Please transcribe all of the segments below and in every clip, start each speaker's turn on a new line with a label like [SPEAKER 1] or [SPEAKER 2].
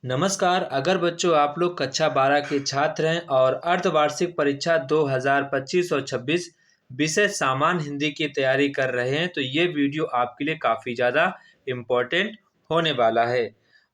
[SPEAKER 1] नमस्कार। अगर बच्चों आप लोग कक्षा 12 के छात्र हैं और अर्धवार्षिक परीक्षा 2025 और 26 विषय सामान्य हिंदी की तैयारी कर रहे हैं तो ये वीडियो आपके लिए काफ़ी ज़्यादा इम्पोर्टेंट होने वाला है।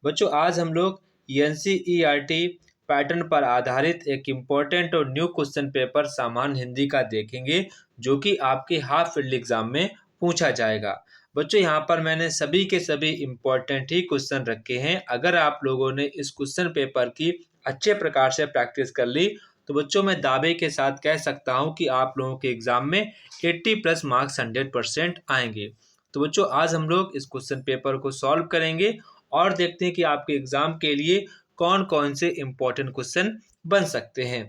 [SPEAKER 1] बच्चों आज हम लोग एनसीईआरटी पैटर्न पर आधारित एक इम्पोर्टेंट और न्यू क्वेश्चन पेपर सामान्य हिंदी का देखेंगे जो कि आपके हाफ ईयरली एग्जाम में पूछा जाएगा। बच्चों यहाँ पर मैंने सभी के सभी इम्पोर्टेंट ही क्वेश्चन रखे हैं। अगर आप लोगों ने इस क्वेश्चन पेपर की अच्छे प्रकार से प्रैक्टिस कर ली तो बच्चों मैं दावे के साथ कह सकता हूँ कि आप लोगों के एग्जाम में 80 प्लस मार्क्स 100% आएंगे। तो बच्चों आज हम लोग इस क्वेश्चन पेपर को सॉल्व करेंगे और देखते हैं कि आपके एग्जाम के लिए कौन कौन से इम्पोर्टेंट क्वेश्चन बन सकते हैं।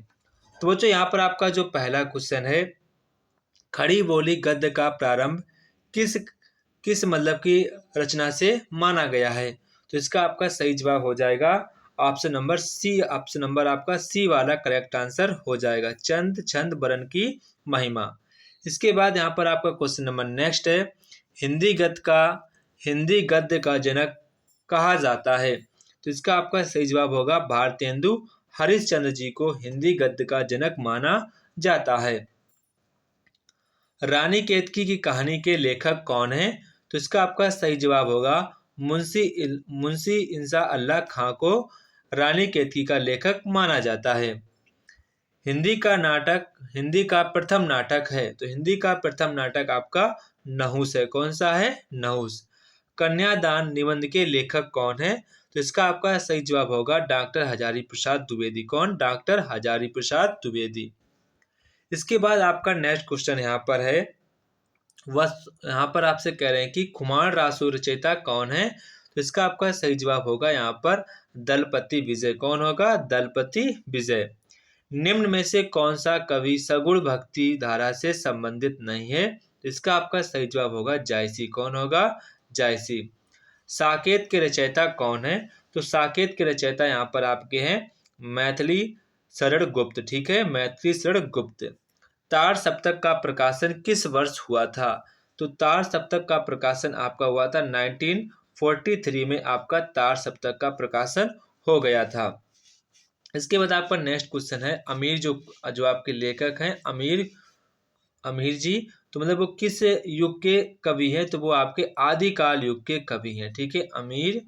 [SPEAKER 1] तो बच्चों यहाँ पर आपका जो पहला क्वेश्चन है, खड़ी बोली गद्य का प्रारंभ किस किस मतलब की रचना से माना गया है। तो इसका आपका सही जवाब हो जाएगा option number C. Option number आपका सी वाला करेक्ट आंसर हो जाएगा, चंद छंद बरन की महिमा। इसके बाद यहाँ पर आपका क्वेश्चन नंबर नेक्स्ट है, हिंदी गद्य का जनक कहा जाता है। तो इसका आपका सही जवाब होगा भारतेंदु हरिश्चंद्र जी को हिंदी गद्य का जनक माना जाता है। रानी केतकी की कहानी के लेखक कौन है। तो इसका आपका सही जवाब होगा मुंशी इंसा अल्लाह खां को रानी केतकी का लेखक माना जाता है। हिंदी का प्रथम नाटक है। तो हिंदी का प्रथम नाटक आपका नहुस है। कौन सा है? नहुस। कन्यादान निबंध के लेखक कौन है। तो इसका आपका सही जवाब होगा डॉक्टर हजारी प्रसाद द्विवेदी। कौन? डॉक्टर हजारी प्रसाद द्विवेदी। इसके बाद आपका नेक्स्ट क्वेश्चन यहाँ पर है, यहाँ पर आपसे कह रहे हैं कि खुमान रासु रचयिता कौन है। तो इसका आपका सही जवाब होगा यहाँ पर दलपति विजय। कौन होगा? दलपति विजय। निम्न में से कौन सा कवि सगुण भक्ति धारा से संबंधित नहीं है। तो इसका आपका सही जवाब होगा जायसी। कौन होगा? जायसी। साकेत के रचयिता कौन है। तो साकेत के रचयिता यहाँ पर आपके हैं मैथिली शरण गुप्त। ठीक है, मैथिली शरण गुप्त। तार सप्तक का प्रकाशन किस वर्ष हुआ था। तो तार सप्तक का प्रकाशन आपका हुआ था 1943 में आपका तार सप्तक का प्रकाशन हो गया था। इसके बाद आपका नेक्स्ट क्वेश्चन है, अमीर जो आपके लेखक हैं अमीर जी, तो मतलब वो किस युग के कवि हैं। तो वो आपके आदिकाल युग के कवि हैं। ठीक है, अमीर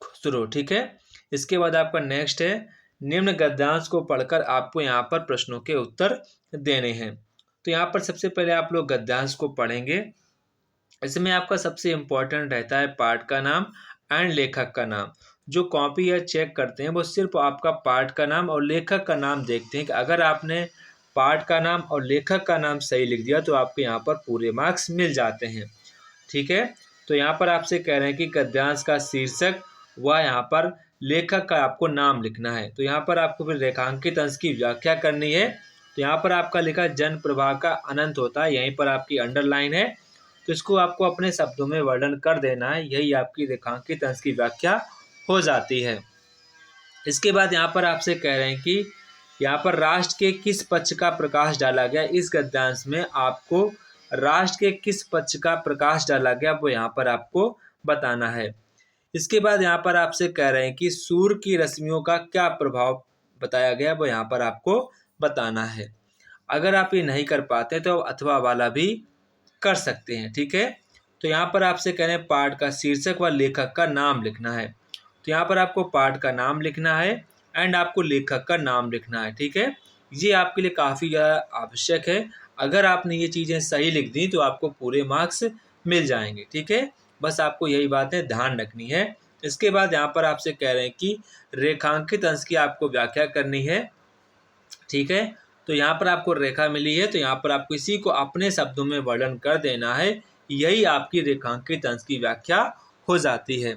[SPEAKER 1] खुसरो। ठीक है। इसके बाद आपका नेक्स्ट है, निम्न गद्यांश को पढ़कर आपको यहाँ पर प्रश्नों के उत्तर देने हैं। तो यहाँ पर सबसे पहले आप लोग गद्यांश को पढ़ेंगे। इसमें आपका सबसे इम्पोर्टेंट रहता है पाठ का नाम एंड लेखक का नाम। जो कॉपी या चेक करते हैं वो सिर्फ आपका पाठ का नाम और लेखक का नाम देखते हैं कि अगर आपने पाठ का नाम और लेखक का नाम सही लिख दिया तो आपको यहाँ पर पूरे मार्क्स मिल जाते हैं। ठीक है, तो यहाँ पर आपसे कह रहे हैं कि गद्यांश का शीर्षक व यहाँ पर लेखक का आपको नाम लिखना है। तो यहाँ पर आपको फिर रेखांकित अंश की व्याख्या करनी है। तो यहाँ पर आपका लिखा जन प्रवाह का अनंत होता है, यहीं पर आपकी अंडरलाइन है। तो इसको आपको अपने शब्दों में वर्णन कर देना है, यही आपकी रेखांकित अंश की व्याख्या हो जाती है। इसके बाद यहाँ पर आपसे कह रहे हैं कि यहाँ पर राष्ट्र के किस पक्ष का प्रकाश डाला गया। इस गद्यांश में आपको राष्ट्र के किस पक्ष का प्रकाश डाला गया वो यहाँ पर आपको बताना है। इसके बाद यहाँ पर आपसे कह रहे हैं कि सूर्य की रश्मियों का क्या प्रभाव बताया गया वो यहाँ पर आपको बताना है। अगर आप ये नहीं कर पाते तो अथवा वाला भी कर सकते हैं। ठीक है, तो यहाँ पर आपसे कह रहे हैं पाठ का शीर्षक व लेखक का नाम लिखना है। तो यहाँ पर आपको पाठ का नाम लिखना है एंड आपको लेखक का नाम लिखना है। ठीक है, ये आपके लिए काफ़ी ज़्यादा आवश्यक है। अगर आपने ये चीज़ें सही लिख दी तो आपको पूरे मार्क्स मिल जाएंगे। ठीक है, बस आपको यही बातें ध्यान रखनी है। इसके बाद यहाँ पर आपसे कह रहे हैं कि रेखांकित अंश की आपको व्याख्या करनी है। ठीक है, तो यहाँ पर आपको रेखा मिली है तो यहाँ पर आपको इसी को अपने शब्दों में वर्णन कर देना है, यही आपकी रेखांकित अंश की व्याख्या हो जाती है।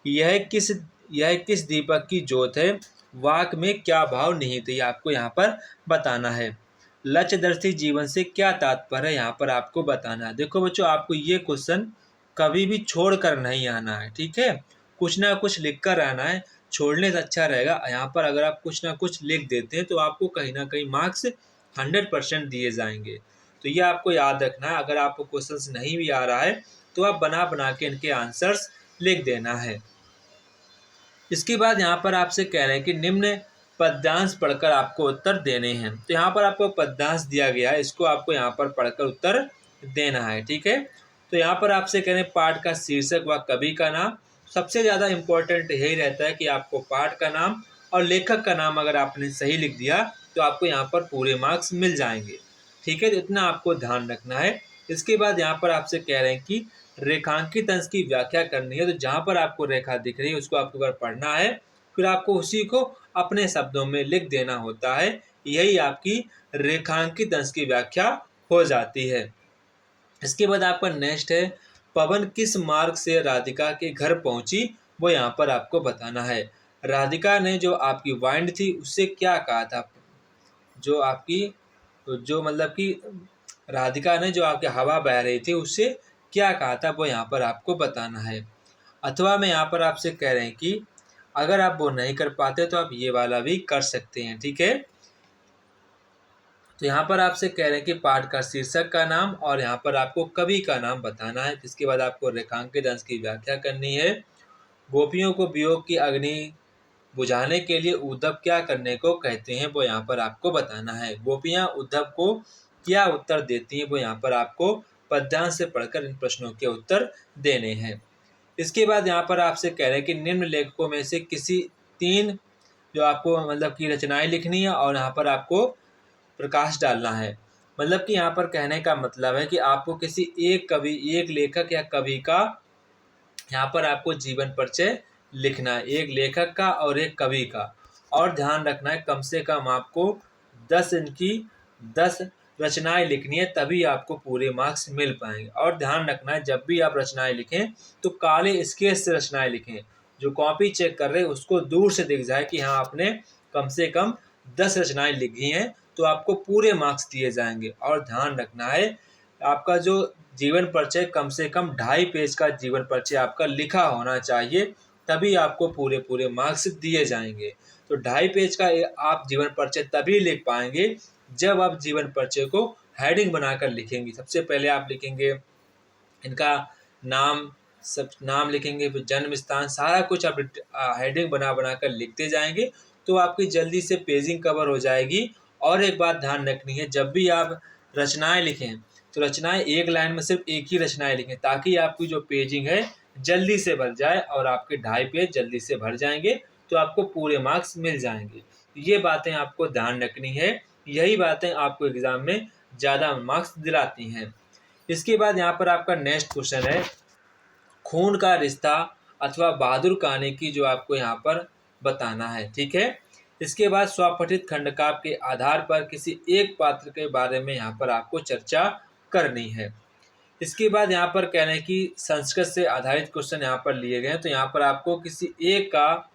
[SPEAKER 1] यह किस दीपक की ज्योत है, वाक में क्या भाव निहित है, आपको यहाँ पर बताना है। लक्ष्यदर्शी जीवन से क्या तात्पर्य है, यहाँ पर आपको बताना है। देखो बच्चों, आपको ये क्वेश्चन कभी भी छोड़ कर नहीं आना है। ठीक है, कुछ ना कुछ लिख कर आना है, छोड़ने से अच्छा रहेगा। यहाँ पर अगर आप कुछ ना कुछ लिख देते हैं तो आपको कहीं ना कहीं मार्क्स 100% दिए जाएंगे। तो ये आपको याद रखना है। अगर आपको क्वेश्चन नहीं भी आ रहा है तो आप बना बना के इनके आंसर्स लिख देना है। इसके बाद यहाँ पर आपसे कह रहे हैं कि निम्न पद्यांश पढ़कर आपको उत्तर देने हैं। तो यहाँ पर आपको पद्यांश दिया गया है, इसको आपको यहाँ पर पढ़कर उत्तर देना है। ठीक है, तो यहाँ पर आपसे कह रहे हैं पाठ का शीर्षक व कवि का नाम। सबसे ज़्यादा इम्पोर्टेंट यही रहता है कि आपको पाठ का नाम और लेखक का नाम अगर आपने सही लिख दिया तो आपको यहाँ पर पूरे मार्क्स मिल जाएंगे। ठीक है, तो इतना आपको ध्यान रखना है। इसके बाद यहाँ पर आपसे कह रहे हैं कि रेखांकित अंश की व्याख्या करनी है। तो जहाँ पर आपको रेखा दिख रही है उसको आपको अगर पढ़ना है, फिर आपको उसी को अपने शब्दों में लिख देना होता है। यही आपकी रेखांकित अंश की व्याख्या हो जाती है। इसके बाद आपका नेक्स्ट है, पवन किस मार्ग से राधिका के घर पहुंची, वो यहाँ पर आपको बताना है। राधिका ने जो आपकी वाइंड थी उससे क्या कहा था, जो आपकी जो मतलब कि राधिका ने जो आपकी हवा बह रही थी उससे क्या कहा था, वो यहाँ पर आपको बताना है। अथवा में यहाँ पर आपसे कह रहे हैं कि अगर आप वो नहीं कर पाते तो आप ये वाला भी कर सकते हैं। ठीक है, तो यहाँ पर आपसे कह रहे हैं कि पाठ का शीर्षक का नाम और यहाँ पर आपको कवि का नाम बताना है। इसके बाद आपको रेखांकित अंश की व्याख्या करनी है। गोपियों को वियोग की अग्नि बुझाने के लिए उद्धव क्या करने को कहते हैं, वो यहाँ पर आपको बताना है। गोपियाँ उद्धव को क्या उत्तर देती हैं, वो यहाँ पर आपको पद्यांश से पढ़कर इन प्रश्नों के उत्तर देने हैं। इसके बाद यहाँ पर आपसे कह रहे हैं कि निम्न लेखकों में से किसी 3 जो आपको मतलब की रचनाएं लिखनी है और यहाँ पर आपको प्रकाश डालना है। मतलब कि यहाँ पर कहने का मतलब है कि आपको किसी एक कवि, एक लेखक या कवि का यहाँ पर आपको जीवन परिचय लिखना है, एक लेखक का और एक कवि का। और ध्यान रखना है कम से कम आपको 10 रचनाएं लिखनी है, तभी आपको पूरे मार्क्स मिल पाएंगे। और ध्यान रखना है जब भी आप रचनाएं लिखें तो काले स्केच से रचनाएं लिखें, जो कॉपी चेक कर रहे हैं उसको दूर से दिख जाए कि हाँ आपने कम से कम 10 रचनाएं लिखी हैं, तो आपको पूरे मार्क्स दिए जाएंगे। और ध्यान रखना है आपका जो जीवन परिचय कम से कम 2.5 पेज का जीवन परिचय आपका लिखा होना चाहिए, तभी आपको पूरे मार्क्स दिए जाएंगे। तो 2.5 पेज का आप जीवन परिचय तभी लिख पाएंगे जब आप जीवन परिचय को हेडिंग बनाकर लिखेंगे। सबसे पहले आप लिखेंगे इनका नाम, सब नाम लिखेंगे, फिर जन्म स्थान, सारा कुछ आप हेडिंग बना कर लिखते जाएंगे, तो आपकी जल्दी से पेजिंग कवर हो जाएगी। और एक बात ध्यान रखनी है, जब भी आप रचनाएं लिखें तो रचनाएं एक लाइन में सिर्फ एक ही रचनाएं लिखें, ताकि आपकी जो पेजिंग है जल्दी से भर जाए और आपके 2.5 पेज जल्दी से भर जाएंगे, तो आपको पूरे मार्क्स मिल जाएंगे। ये बातें आपको ध्यान रखनी है, यही बातें आपको एग्जाम में ज़्यादा मार्क्स दिलाती हैं। इसके बाद यहाँ पर आपका नेक्स्ट क्वेश्चन है, खून का रिश्ता अथवा बहादुर कहानी की जो आपको यहाँ पर बताना है। ठीक है, इसके बाद स्वपठित खंडकाव्य के आधार पर किसी एक पात्र के बारे में यहाँ पर आपको चर्चा करनी है। इसके बाद यहाँ पर कह रहे हैं कि संस्कृत से आधारित क्वेश्चन यहाँ पर लिए गए हैं, तो यहाँ पर आपको किसी एक का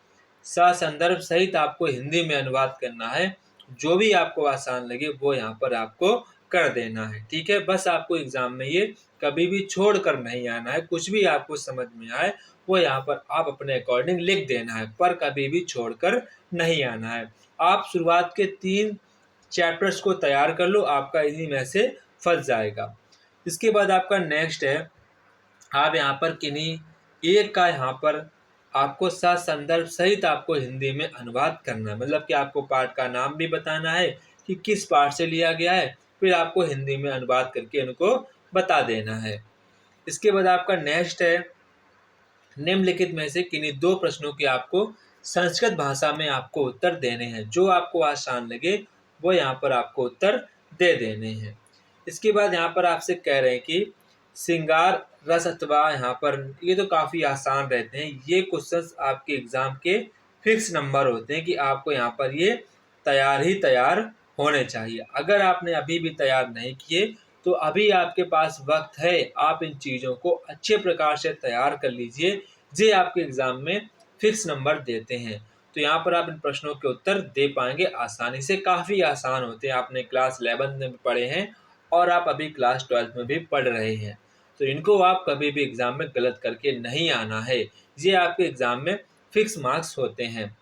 [SPEAKER 1] ससंदर्भ सहित आपको हिंदी में अनुवाद करना है। जो भी आपको आसान लगे वो यहाँ पर आपको कर देना है। ठीक है, बस आपको एग्जाम में ये कभी भी छोड़ कर नहीं आना है, कुछ भी आपको समझ में आए वो यहाँ पर आप अपने अकॉर्डिंग लिख देना है, पर कभी भी छोड़कर नहीं आना है। आप शुरुआत के 3 चैप्टर्स को तैयार कर लो, आपका इन्हीं में से फंस जाएगा। इसके बाद आपका नेक्स्ट है, आप यहाँ पर किन्हीं एक का यहाँ पर आपको संदर्भ सहित आपको हिंदी में अनुवाद करना है। मतलब कि आपको पाठ का नाम भी बताना है कि किस पाठ से लिया गया है, फिर आपको हिंदी में अनुवाद करके उनको बता देना है। इसके बाद आपका नेक्स्ट है, निम्नलिखित में से किन्हीं 2 प्रश्नों के आपको संस्कृत भाषा में आपको उत्तर देने हैं। जो आपको आसान लगे वो यहाँ पर आपको उत्तर दे देने हैं। इसके बाद यहाँ पर आपसे कह रहे हैं कि श्रृंगार रस अथवा यहाँ पर, ये तो काफ़ी आसान रहते हैं, ये क्वेश्चंस आपके एग्जाम के फिक्स नंबर होते हैं कि आपको यहाँ पर ये तैयार होने चाहिए। अगर आपने अभी भी तैयार नहीं किए तो अभी आपके पास वक्त है, आप इन चीज़ों को अच्छे प्रकार से तैयार कर लीजिए, जे आपके एग्ज़ाम में फिक्स नंबर देते हैं। तो यहाँ पर आप इन प्रश्नों के उत्तर दे पाएंगे आसानी से, काफ़ी आसान होते हैं। आपने क्लास 11 में पढ़े हैं और आप अभी क्लास 12 में भी पढ़ रहे हैं, तो इनको आप कभी भी एग्ज़ाम में गलत करके नहीं आना है, ये आपके एग्ज़ाम में फिक्स मार्क्स होते हैं।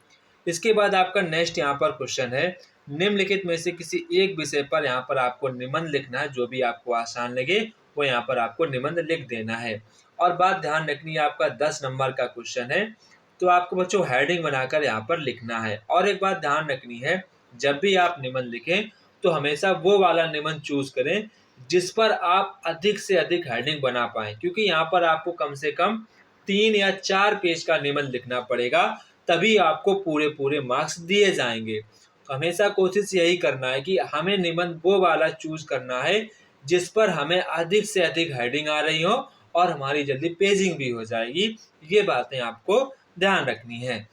[SPEAKER 1] इसके बाद आपका नेक्स्ट यहाँ पर क्वेश्चन है, निम्नलिखित में से किसी एक विषय पर यहाँ पर आपको निबंध लिखना है। जो भी आपको आसान लगे वो यहाँ पर आपको निबंध लिख देना है। और बात ध्यान रखनी है, आपका 10 नंबर का क्वेश्चन है, तो आपको बच्चों हेडिंग बनाकर यहाँ पर लिखना है। और एक बात ध्यान रखनी है, जब भी आप निबंध लिखें तो हमेशा वो वाला निबंध चूज करें जिस पर आप अधिक से अधिक हेडिंग बना पाएँ, क्योंकि यहाँ पर आपको कम से कम 3 या 4 पेज का निबंध लिखना पड़ेगा, तभी आपको पूरे मार्क्स दिए जाएंगे। तो हमेशा कोशिश यही करना है कि हमें निबंध वो वाला चूज करना है जिस पर हमें अधिक से अधिक हेडिंग आ रही हो और हमारी जल्दी पेजिंग भी हो जाएगी। ये बातें आपको ध्यान रखनी है।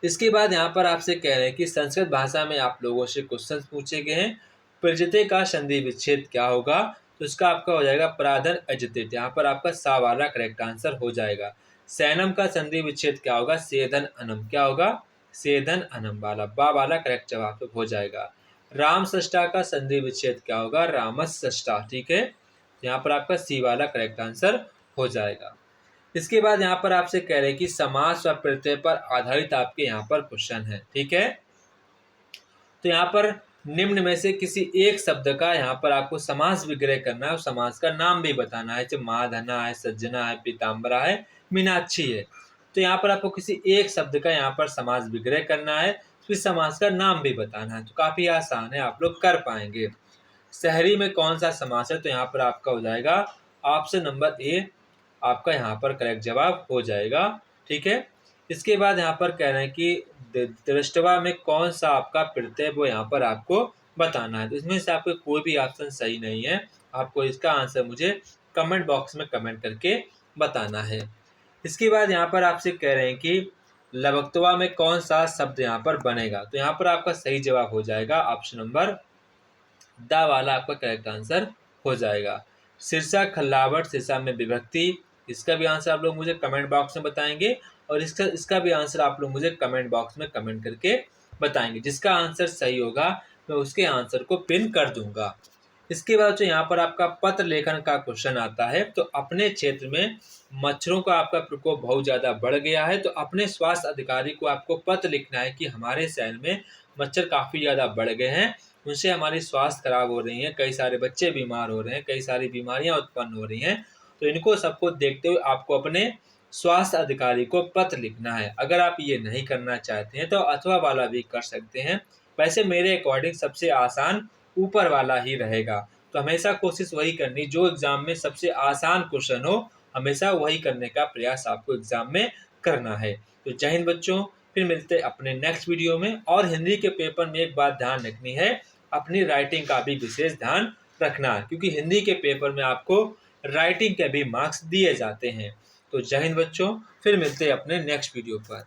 [SPEAKER 1] इसके बाद यहाँ पर आपसे कह रहे हैं कि संस्कृत भाषा में आप लोगों से क्वेश्चन पूछे गए हैं। प्रजते का संधि विच्छेद क्या होगा? तो इसका आपका हो जाएगा प्राधन अजतित। यहाँ पर आपका सा वाला करेक्ट आंसर हो जाएगा। सैनम का संधि विच्छेद क्या होगा? सेधन अनम। क्या होगा? सेधन अनम वाला बा वाला करेक्ट जवाब हो जाएगा। राम सष्टा का संधि विच्छेद क्या होगा? रामस सष्टा। ठीक है, यहाँ पर आपका सी वाला करेक्ट आंसर हो जाएगा। इसके बाद यहाँ पर आपसे कह रहे हैं कि समास व प्रत्यय पर आधारित आपके यहाँ पर क्वेश्चन है। ठीक है, तो यहाँ पर निम्न में से किसी एक शब्द का यहाँ पर आपको समास विग्रह करना है और समास का नाम भी बताना है। जैसे माधना है, सज्जना है, पीताम्बरा है, मीनाक्षी है। तो यहाँ पर आपको किसी एक शब्द का यहाँ पर समास विग्रह करना है, फिर समास का नाम भी बताना है। तो काफी आसान है, आप लोग कर पाएंगे। शहरी में कौन सा समास है? तो यहाँ पर आपका हो जाएगा ऑप्शन नंबर ए आपका यहाँ पर करेक्ट जवाब हो जाएगा। ठीक है, इसके बाद यहाँ पर कह रहे हैं कि दृष्टवा में कौन सा आपका प्रत्यय वो यहाँ पर आपको बताना है। तो इसमें से आपको कोई भी ऑप्शन सही नहीं है, आपको इसका आंसर मुझे कमेंट बॉक्स में कमेंट करके बताना है। इसके बाद यहाँ पर आपसे कह रहे हैं कि लवक्तवा में कौन सा शब्द यहाँ पर बनेगा। तो यहाँ पर आपका सही जवाब हो जाएगा ऑप्शन नंबर दा वाला आपका करेक्ट आंसर हो जाएगा। शीर्षा खल्लावट, शीर्षा में विभक्ति, इसका भी आंसर आप लोग मुझे कमेंट बॉक्स में बताएंगे और इसका भी आंसर आप लोग मुझे कमेंट बॉक्स में कमेंट करके बताएंगे। जिसका आंसर सही होगा मैं उसके आंसर को पिन कर दूंगा। इसके बाद जो यहाँ पर आपका पत्र लेखन का क्वेश्चन आता है, तो अपने क्षेत्र में मच्छरों का आपका प्रकोप बहुत ज़्यादा बढ़ गया है, तो अपने स्वास्थ्य अधिकारी को आपको पत्र लिखना है कि हमारे शहर में मच्छर काफ़ी ज़्यादा बढ़ गए हैं, उनसे हमारी स्वास्थ्य खराब हो रही है, कई सारे बच्चे बीमार हो रहे हैं, कई सारी बीमारियां उत्पन्न हो रही हैं। तो इनको सबको देखते हुए आपको अपने स्वास्थ्य अधिकारी को पत्र लिखना है। अगर आप ये नहीं करना चाहते हैं तो अथवा वाला भी कर सकते हैं। वैसे मेरे अकॉर्डिंग सबसे आसान ऊपर वाला ही रहेगा। तो हमेशा कोशिश वही करनी, जो एग्जाम में सबसे आसान क्वेश्चन हो हमेशा वही करने का प्रयास आपको एग्जाम में करना है। तो जय हिंद बच्चों, फिर मिलते हैं अपने नेक्स्ट वीडियो में। और हिंदी के पेपर में एक बात ध्यान रखनी है, अपनी राइटिंग का भी विशेष ध्यान रखना है, क्योंकि हिंदी के पेपर में आपको राइटिंग के भी मार्क्स दिए जाते हैं। तो जय हिंद बच्चों, फिर मिलते हैं अपने नेक्स्ट वीडियो पर।